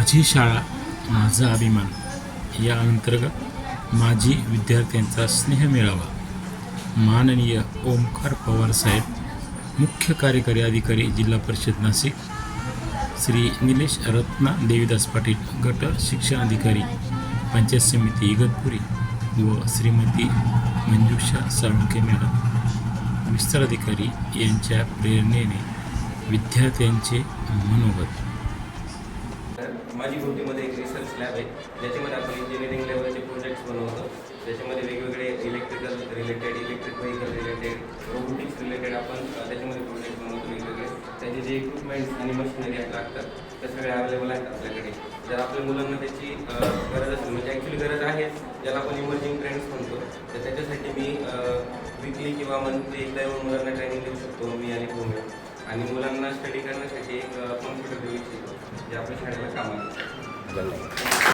माझी शाळा माझा अभिमान या अंतर्गत माजी विद्यार्थ्यांचा स्नेह मेळावा माननीय ओमकार पवार साहेब मुख्य कार्यकारी अधिकारी जिल्हा परिषद नाशिक, श्री निलेश रत्ना देवीदास पाटील गट शिक्षण अधिकारी पंचायत समिती इगतपुरी व श्रीमती मंजुषा साळुंखे मॅडम विस्तार अधिकारी यांच्या प्रेरणेने विद्यार्थ्यांचे मनोगत. माझी गोष्टीमध्ये एक रिसर्च लॅब आहे ज्याच्यामध्ये आपण इंजिनिअरिंग लेवलचे प्रोजेक्ट्स बनवतो. त्याच्यामध्ये वेगवेगळे electric vehicle related robotics related आपण त्याच्यामध्ये प्रोजेक्ट बनवतो. वेगवेगळे त्याचे जे इक्विपमेंट्स आणि मशिनरी लागतात त्या सगळ्या अवेलेबल आहेत आपल्याकडे. जर आपल्या मुलांना त्याची गरज असेल, म्हणजे ॲक्च्युली गरज आहे, ज्याला आपण इमर्जिंग ट्रेंड्स म्हणतो, तर त्याच्यासाठी मी वीकली किंवा मंथली एकदा येऊन मुलांना ट्रेनिंग देऊ शकतो मी आणि भूमी. आणि मुलांना स्टडी करण्यासाठी एक कॉम्प्युटर देऊ इच्छितो जे आपल्या शाळेला कामाला. धन्यवाद.